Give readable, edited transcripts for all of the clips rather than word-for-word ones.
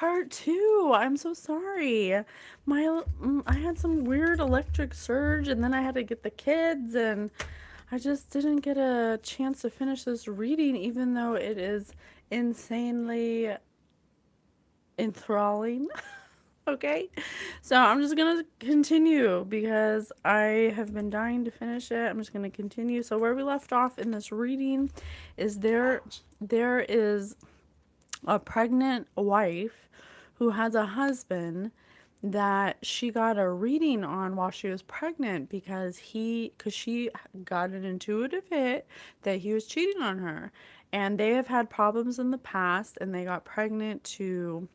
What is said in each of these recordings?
Part two. I'm so sorry. I had some weird electric surge, and then I had to get the kids, and I just didn't get a chance to finish this reading, even though it is insanely enthralling. Okay, so I'm just gonna continue because I have been dying to finish it. I'm just gonna continue. So where we left off in this reading is there is a pregnant wife who has a husband that she got a reading on while she was pregnant because she got an intuitive hit that he was cheating on her, and they have had problems in the past, and they got pregnant to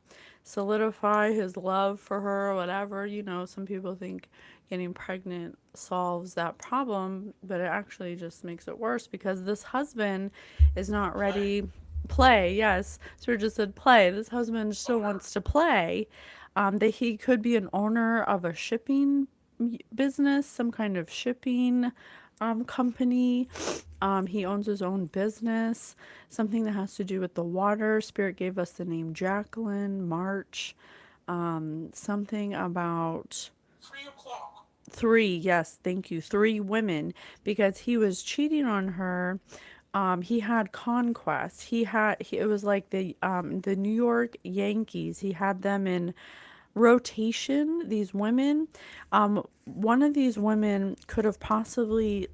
solidify his love for her or whatever. Some people think getting pregnant solves that problem, but it actually just makes it worse because this husband is not ready. Play, yes. Sir just said play. This husband still wants to play. That he could be an owner of a shipping business, some kind of shipping company. He owns his own business, something that has to do with the water. Spirit gave us the name Jacqueline, March, something about 3 o'clock. three. Yes, thank you. Three women because he was cheating on her. He had conquests. It was like the New York Yankees. He had them in rotation, these women. One of these women could have possibly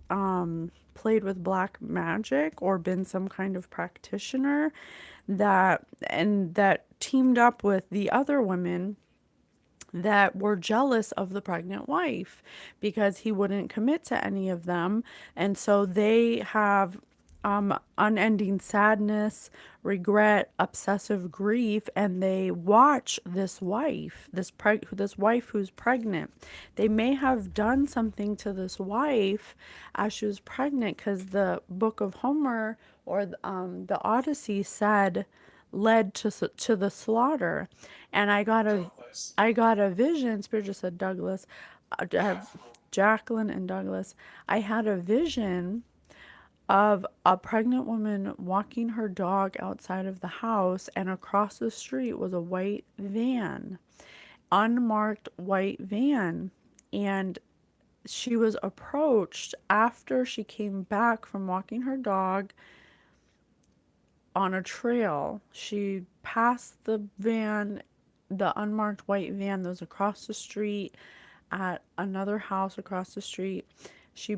played with black magic or been some kind of practitioner that teamed up with the other women that were jealous of the pregnant wife because he wouldn't commit to any of them. And so they have unending sadness, regret, obsessive grief, and they watch this wife who's pregnant. They may have done something to this wife as she was pregnant because the Book of Homer or the Odyssey said led to the slaughter. And Douglas. I got a vision. Spirit just said Douglas. I have Jacqueline. Jacqueline and Douglas. I had a vision of a pregnant woman walking her dog outside of the house, and across the street was a white van, unmarked white van. And she was approached after she came back from walking her dog on a trail. She passed the van, the unmarked white van that was across the street at another house across the street. She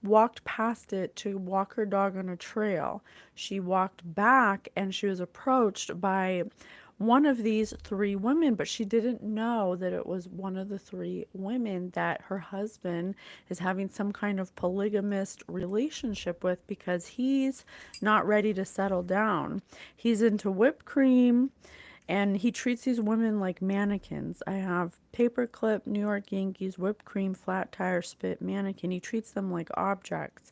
walked past it to walk her dog on a trail. She walked back and she was approached by one of these three women, but she didn't know that it was one of the three women that her husband is having some kind of polygamist relationship with because he's not ready to settle down. He's into whipped cream and he treats these women like mannequins. I have paperclip, New York Yankees, whipped cream, flat tire, spit, mannequin. He treats them like objects.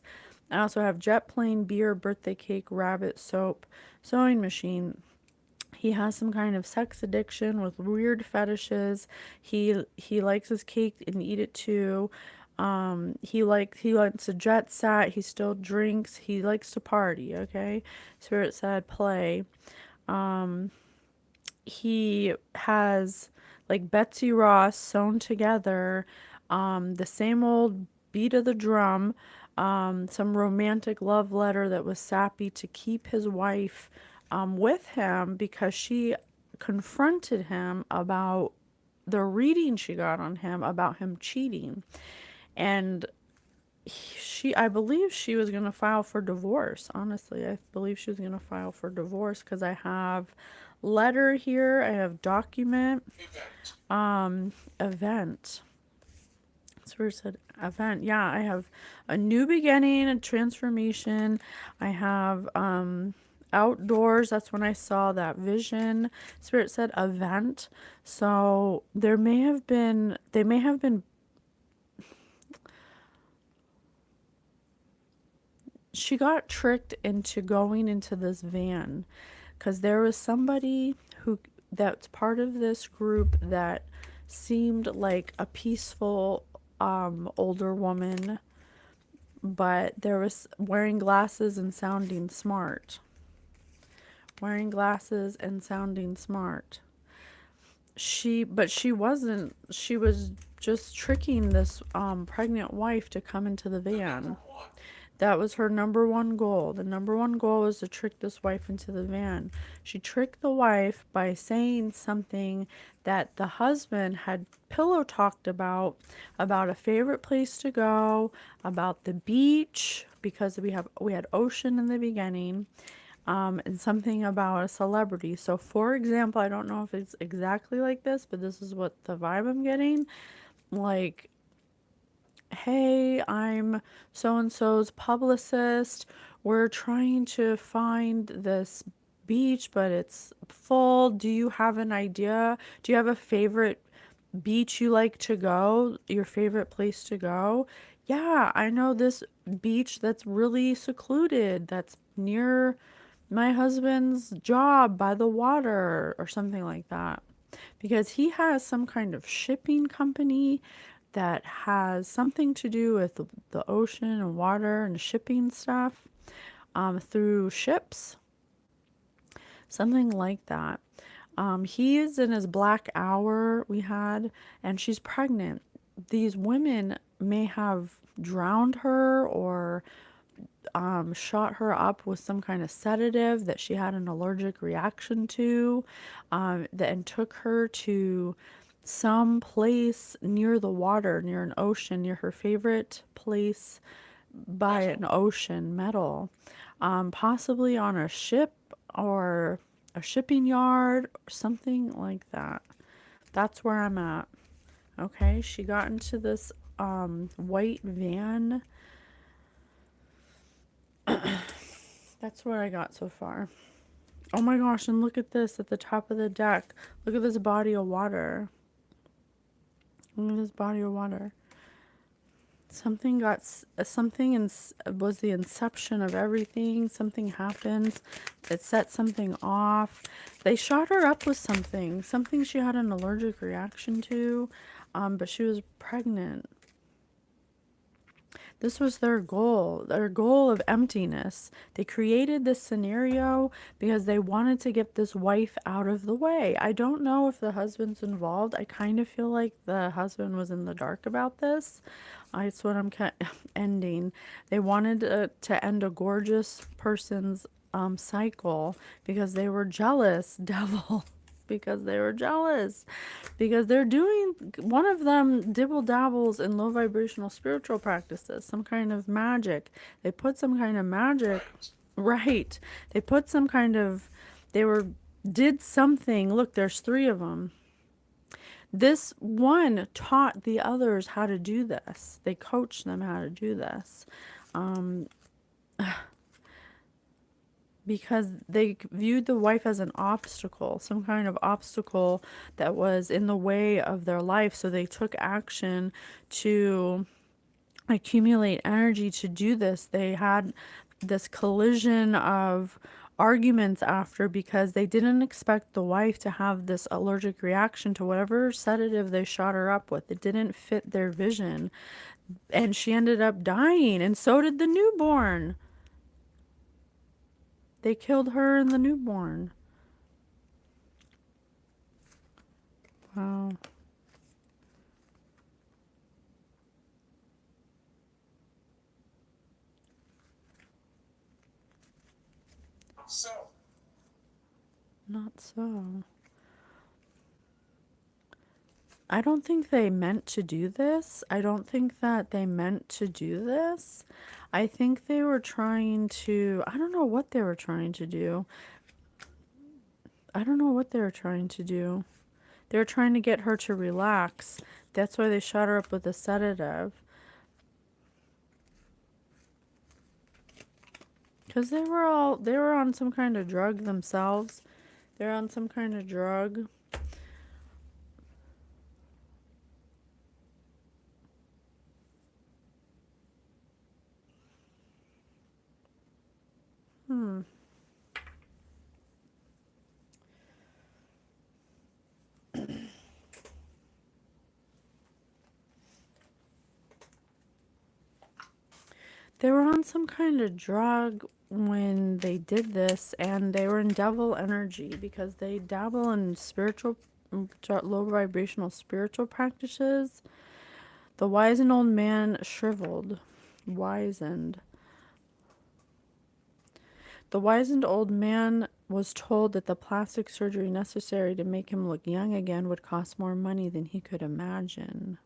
I also have jet plane, beer, birthday cake, rabbit, soap, sewing machine. He has some kind of sex addiction with weird fetishes. He likes his cake and eat it too. He likes a jet set. He still drinks. He likes to party. Okay, Spirit said play. He has like Betsy Ross sewn together, the same old beat of the drum, some romantic love letter that was sappy to keep his wife with him because she confronted him about the reading she got on him about him cheating. And I believe she was going to file for divorce. Honestly, I believe she was going to file for divorce because I have letter here, I have document, Event. event. So where it said event. Yeah, I have a new beginning, a transformation. I have outdoors. That's when I saw that vision. Spirit said event. So they may have been she got tricked into going into this van because there was somebody who that's part of this group that seemed like a peaceful older woman, but there was wearing glasses and sounding smart. Wearing glasses and sounding smart. but she wasn't. She was just tricking this pregnant wife to come into the The number van. one. That was her number one goal. The number one goal was to trick this wife into the van. She tricked the wife by saying something that the husband had pillow talked about a favorite place to go, about the beach, because we had ocean in the beginning, and something about a celebrity. So, for example, I don't know if it's exactly like this, but this is what the vibe I'm getting. Like, hey, I'm so and so's publicist. We're trying to find this beach, but it's full. Do you have an idea? Do you have a favorite beach you like to go? Your favorite place to go? Yeah, I know this beach that's really secluded, that's near my husband's job by the water or something like that, because he has some kind of shipping company that has something to do with the ocean and water and shipping stuff, through ships, something like that. He is in his black hour we had, and she's pregnant. These women may have drowned her or shot her up with some kind of sedative that she had an allergic reaction to, and took her to some place near the water, near an ocean, near her favorite place by an Metal. ocean, metal, possibly on a ship or a shipping yard or something like that. That's where I'm at. Okay, she got into this white van. That's what I got so far. Oh my gosh, and look at this at the top of the deck. Look at this body of water. Look at this body of water. Something something was the inception of everything. Something happened that set something off. They shot her up with something she had an allergic reaction to, but she was pregnant. This was their goal of emptiness. They created this scenario because they wanted to get this wife out of the way. I don't know if the husband's involved. I kind of feel like the husband was in the dark about this. It's what I'm ending. They wanted to end a gorgeous person's cycle because they were jealous, devil. Because they were jealous, because they're doing, one of them dibble dabbles in low vibrational spiritual practices, some kind of magic. They put some kind of magic, Right. right? They put some kind of, they were, did something. Look, there's three of them. This one taught the others how to do this. They coached them how to do this. Um, because they viewed the wife as an obstacle, some kind of obstacle that was in the way of their life. So they took action to accumulate energy to do this. They had this collision of arguments after because they didn't expect the wife to have this allergic reaction to whatever sedative they shot her up with. It didn't fit their vision. And she ended up dying, and so did the newborn. They killed her and the newborn. Wow. So. Not so. I don't think they meant to do this. I don't think that they meant to do this. I think they were trying to, I don't know what they were trying to do. I don't know what they were trying to do. They were trying to get her to relax. That's why they shot her up with a sedative. Because they were on some kind of drug themselves. They're on some kind of drug. Hmm. They were on some kind of drug when they did this, and they were in devil energy because they dabble in spiritual low vibrational spiritual practices. The wizened old man shriveled. Wizened. The wizened old man was told that the plastic surgery necessary to make him look young again would cost more money than he could imagine.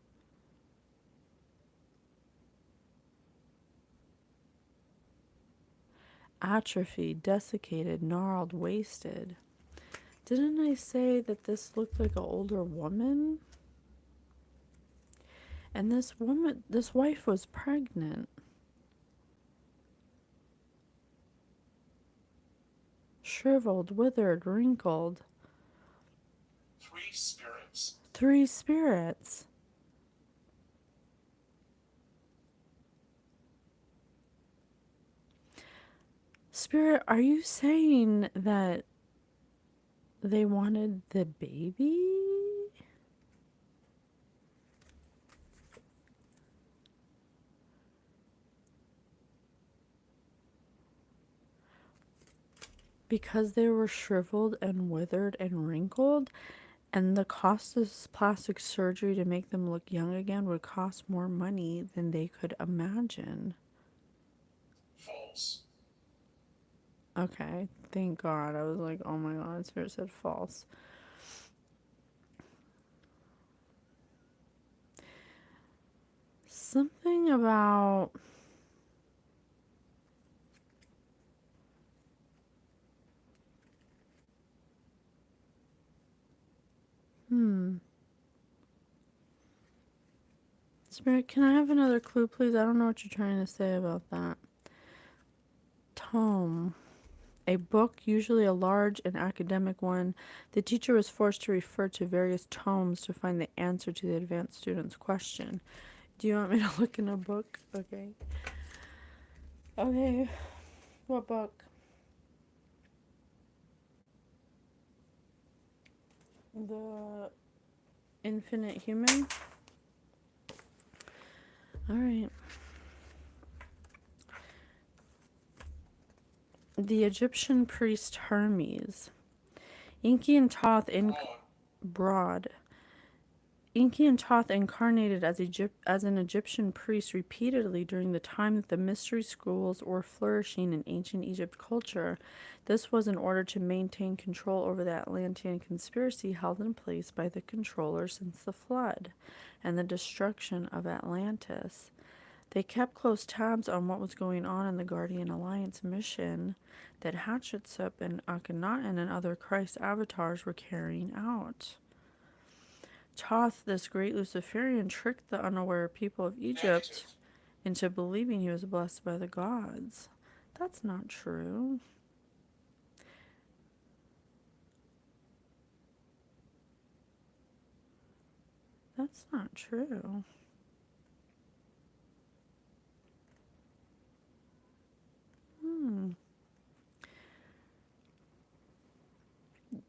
Atrophied, desiccated, gnarled, wasted. Didn't I say that this looked like an older woman? And this wife was pregnant. Shriveled, withered, wrinkled. Three spirits. Three spirits. Spirit, are you saying that they wanted the baby? Because they were shriveled and withered and wrinkled, and the cost of plastic surgery to make them look young again would cost more money than they could imagine. False. Okay, thank God. I was like, oh my God, Spirit said false. Something about... Spirit, can I have another clue, please? I don't know what you're trying to say about that. Tome. A book, usually a large and academic one. The teacher was forced to refer to various tomes to find the answer to the advanced student's question. Do you want me to look in a book? Okay. Okay. What book? The Infinite Human? Alright. The Egyptian priest Hermes. Inky and Toth broad. Inky and Toth incarnated as an Egyptian priest repeatedly during the time that the mystery schools were flourishing in ancient Egypt culture. This was in order to maintain control over the Atlantean conspiracy held in place by the controller since the flood and the destruction of Atlantis. They kept close tabs on what was going on in the Guardian Alliance mission that Hatshepsut and Akhenaten and other Christ avatars were carrying out. Thoth, this great Luciferian, tricked the unaware people of Egypt into believing he was blessed by the gods. That's not true. That's not true.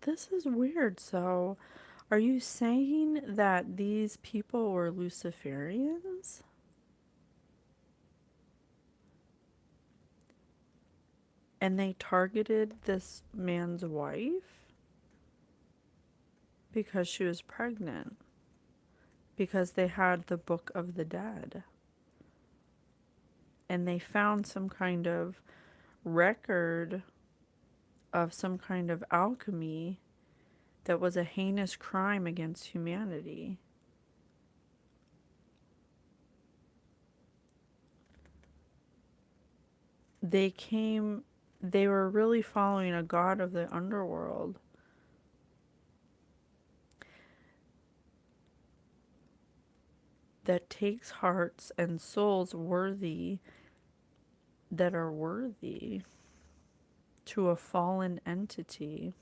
This is weird. So, are you saying that these people were Luciferians? And they targeted this man's wife? Because she was pregnant. Because they had the Book of the Dead. And they found some kind of record of some kind of alchemy that was a heinous crime against humanity. They were really following a god of the underworld. That takes hearts and souls that are worthy to a fallen entity.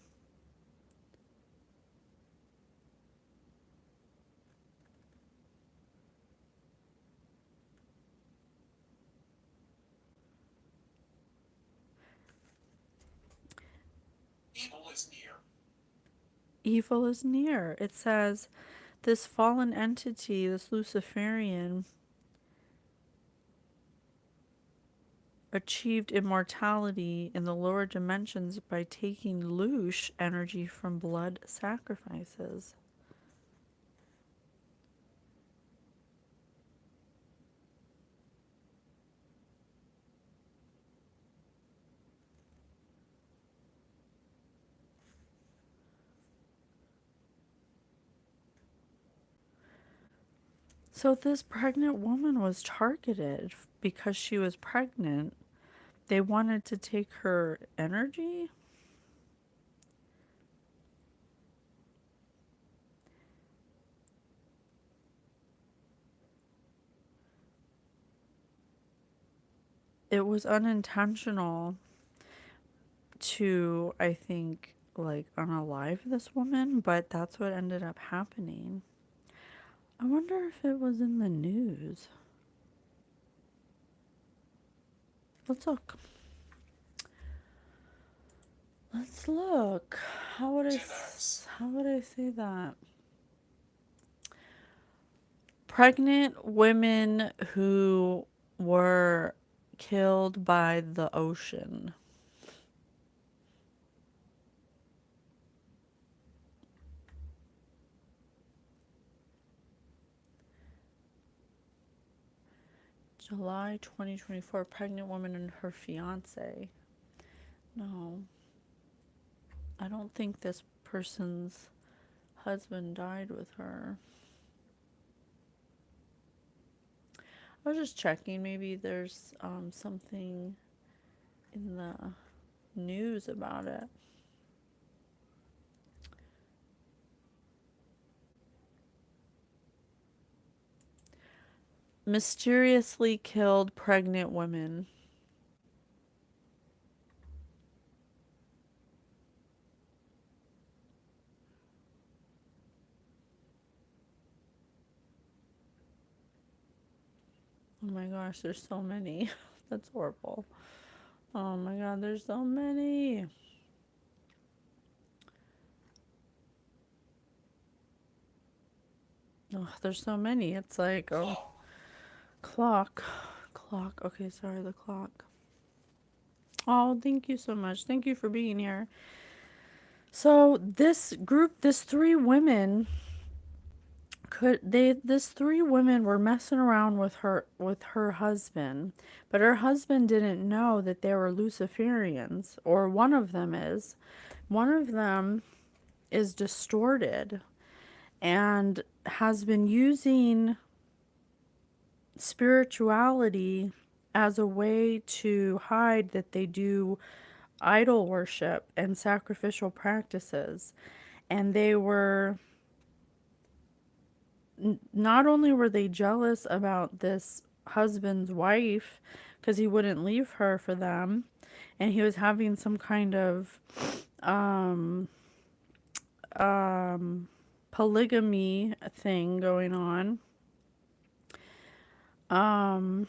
Evil is near. Evil is near. It says this fallen entity, this Luciferian, achieved immortality in the lower dimensions by taking Lush energy from blood sacrifices. So this pregnant woman was targeted because she was pregnant. They wanted to take her energy. It was unintentional to, I think, like unalive this woman, but that's what ended up happening. I wonder if it was in the news. Let's look. Let's look. How would I say that? Pregnant women who were killed by the ocean. July 2024, pregnant woman and her fiance. No, I don't think this person's husband died with her. I was just checking. Maybe there's something in the news about it. Mysteriously killed pregnant women. Oh my gosh, there's so many. That's horrible. Oh my god, there's so many. Oh, there's so many. It's like, oh, clock. Clock. Okay, sorry, the clock. Oh, thank you so much. Thank you for being here. So, this three women this three women were messing around with her husband, but her husband didn't know that they were Luciferians, or one of them is. One of them is distorted and has been using spirituality as a way to hide that they do idol worship and sacrificial practices. And they were not only were they jealous about this husband's wife because he wouldn't leave her for them, and he was having some kind of um um polygamy thing going on. um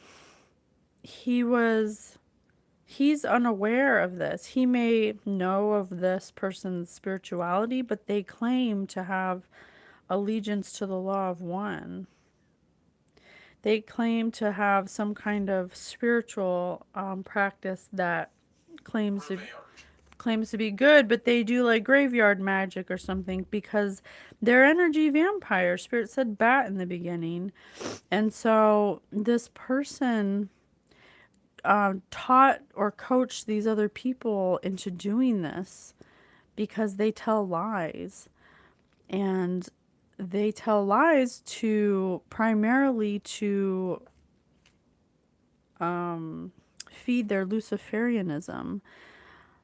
he was he's unaware of this. He may know of this person's spirituality, but they claim to have allegiance to the law of one. They claim to have some kind of spiritual practice that claims to claims to be good, but they do like graveyard magic or something because they're energy vampires. Spirit said bat in the beginning, and so this person taught or coached these other people into doing this because they tell lies, and they tell lies to primarily to feed their Luciferianism.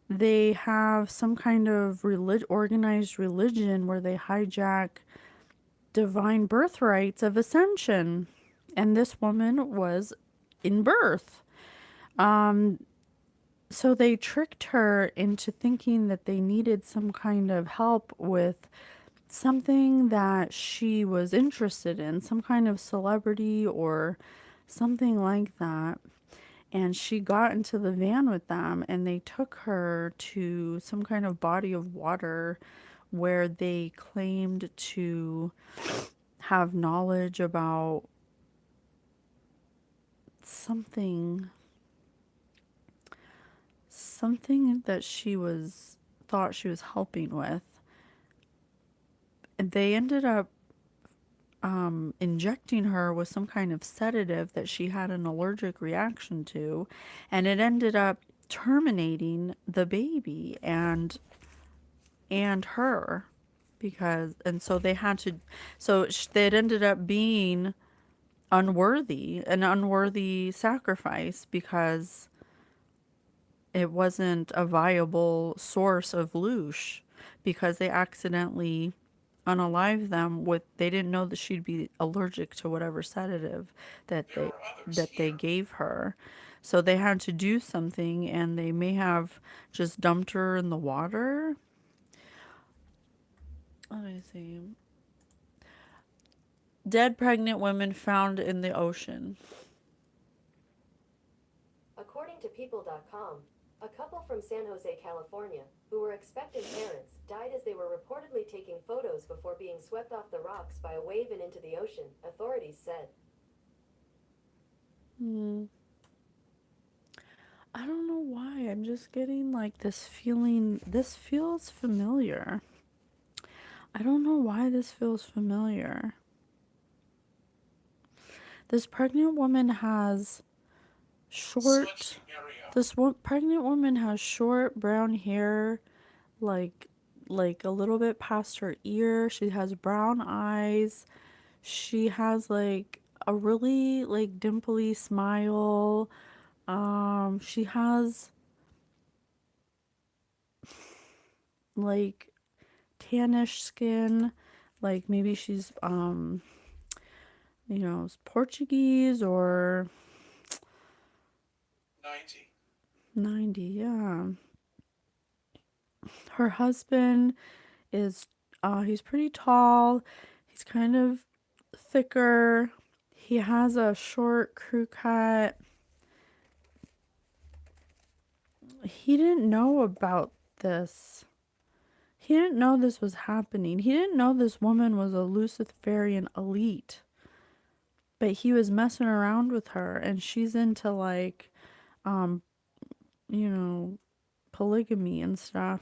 They have some kind of organized religion where they hijack divine birthrights of ascension. And this woman was in birth. So they tricked her into thinking that they needed some kind of help with something that she was interested in, some kind of celebrity or something like that. And she got into the van with them, and they took her to some kind of body of water where they claimed to have knowledge about something that she was thought she was helping with. And they ended up injecting her with some kind of sedative that she had an allergic reaction to, and it ended up terminating the baby and her, because and so they had to, so it ended up being an unworthy sacrifice because it wasn't a viable source of loosh because they accidentally unalive them with they didn't know that she'd be allergic to whatever sedative that There are others they here. gave her. So they had to do something and they may have just dumped her in the water. Let me see. Dead pregnant women found in the ocean. According to People.com, a couple from San Jose, California, who were expectant parents, died as they were reportedly taking photos before being swept off the rocks by a wave and into the ocean, authorities said. I don't know why. I'm just getting like this feeling. This feels familiar. I don't know why this feels familiar. This pregnant woman has short. Pregnant woman has short brown hair, like a little bit past her ear. She has brown eyes. She has like a really like dimply smile. She has like tannish skin, like maybe she's Portuguese or 90. 90, yeah. Her husband is he's pretty tall. He's kind of thicker. He has a short crew cut. He didn't know about this. He didn't know this was happening. He didn't know this woman was a Luciferian elite. But he was messing around with her and she's into like um you know polygamy and stuff.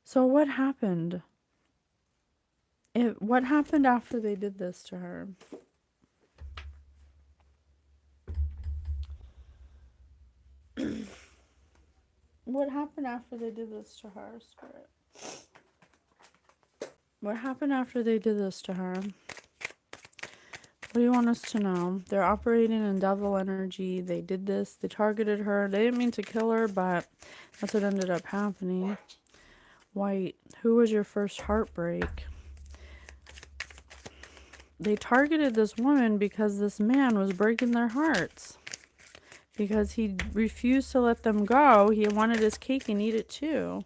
So what happened? What happened after they did this to her? What happened after they did this to her, Spirit? What happened after they did this to her? What do you want us to know? They're operating in devil energy. They did this. They targeted her. They didn't mean to kill her, but that's what ended up happening. White. Who was your first heartbreak? They targeted this woman because this man was breaking their hearts. Because he refused to let them go. He wanted his cake and eat it too.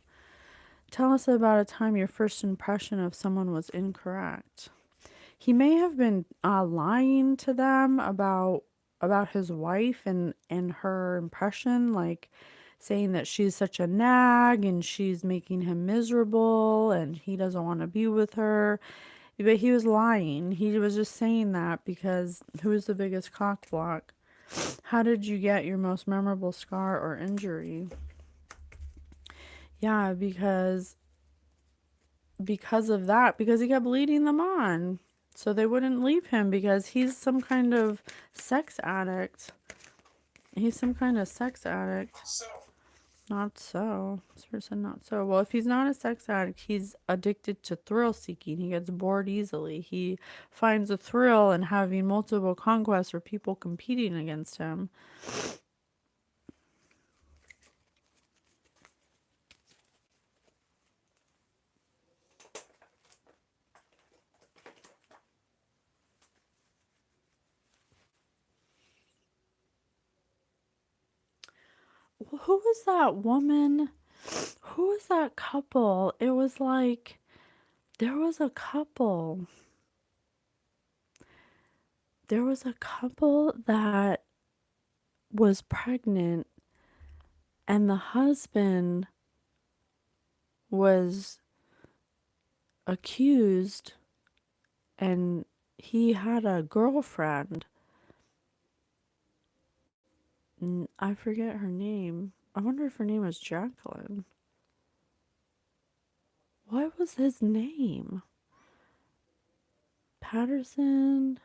Tell us about a time your first impression of someone was incorrect. He may have been lying to them about his wife and her impression, like saying that she's such a nag and she's making him miserable and he doesn't want to be with her. But he was lying. He was just saying that because who's the biggest cock block? How did you get your most memorable scar or injury? Yeah, because of that, because he kept leading them on. So they wouldn't leave him because he's some kind of sex addict. He's some kind of sex addict. So, Not so. This person not so. Well, if he's not a sex addict, he's addicted to thrill seeking. He gets bored easily. He finds a thrill in having multiple conquests or people competing against him. Who was that woman? Who was that couple? It was like there was a couple. There was a couple that was pregnant and the husband was accused and he had a girlfriend. I forget her name. I wonder if her name was Jacqueline. What was his name? Patterson?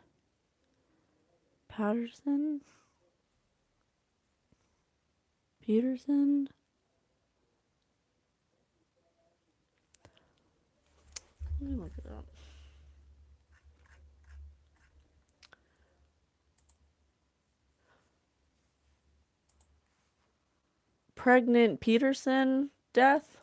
Patterson? Peterson? Let me look it up. pregnant Peterson death?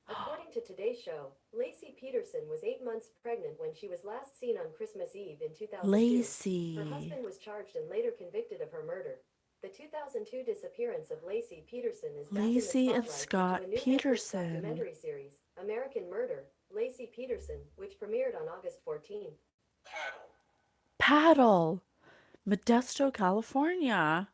According to Today's Show, Lacey Peterson was 8 months pregnant when she was last seen on Christmas Eve in 2002. Her Lacey. husband was charged and later convicted of her murder. The 2002 disappearance of Lacey Peterson is back in the Lacey and spotlight Scott due to a new Netflix Peterson. documentary series, American Murder, Lacey Peterson, which premiered on August 14. Paddle. Paddle. Modesto, California.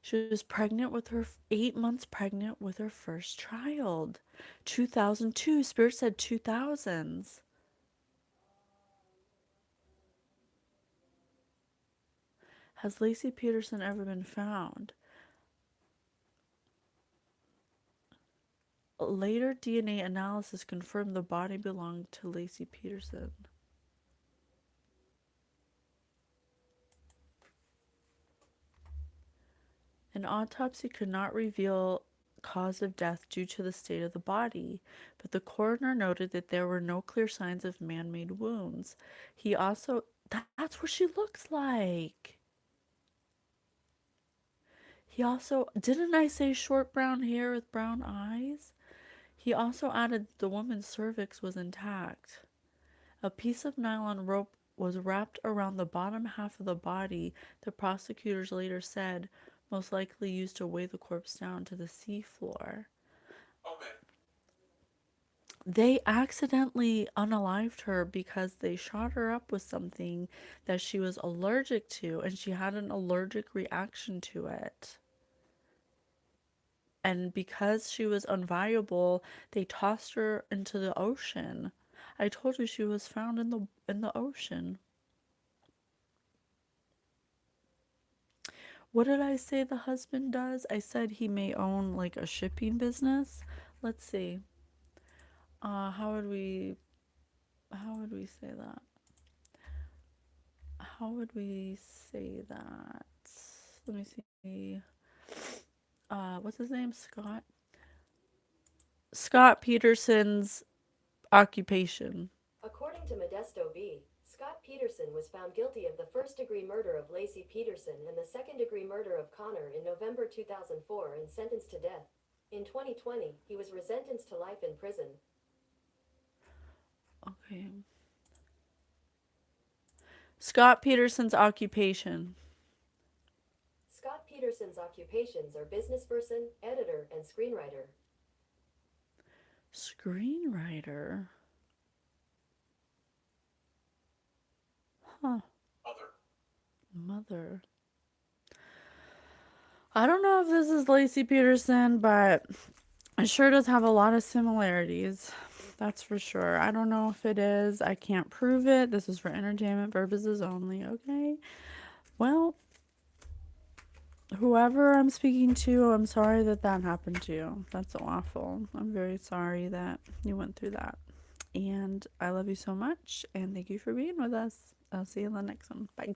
She was pregnant with her 8 months pregnant with her first child. 2002. Spirit said 2000s. Has Lacey Peterson ever been found? Later DNA analysis confirmed the body belonged to Lacey Peterson. An autopsy could not reveal cause of death due to the state of the body, but the coroner noted that there were no clear signs of man-made wounds. He also, that's what she looks like. He also, didn't I say short brown hair with brown eyes? He also added the woman's cervix was intact. A piece of nylon rope was wrapped around the bottom half of the body, the prosecutors later said, most likely used to weigh the corpse down to the seafloor. Omen. They accidentally unalived her because they shot her up with something that she was allergic to, and she had an allergic reaction to it. And because she was unviable, they tossed her into the ocean. I told you she was found in the ocean. What did I say the husband does? I said he may own like a shipping business. Let's see. How would we say that? How would we say that? Let me see. What's his name? Scott Peterson's occupation. According to Modesto B., Scott Peterson was found guilty of the first-degree murder of Lacey Peterson and the second-degree murder of Connor in November 2004 and sentenced to death. In 2020, he was sentenced to life in prison. Okay. Scott Peterson's occupation. Scott Peterson's occupations are businessperson, editor, and screenwriter. Screenwriter. Huh. Mother. I don't know if this is Lacey Peterson, but it sure does have a lot of similarities. That's for sure. I don't know if it is. I can't prove it. This is for entertainment purposes only, okay? Well, whoever I'm speaking to, I'm sorry that happened to you. That's awful. I'm very sorry that you went through that. And I love you so much, and thank you for being with us. I'll see you in the next one. Bye.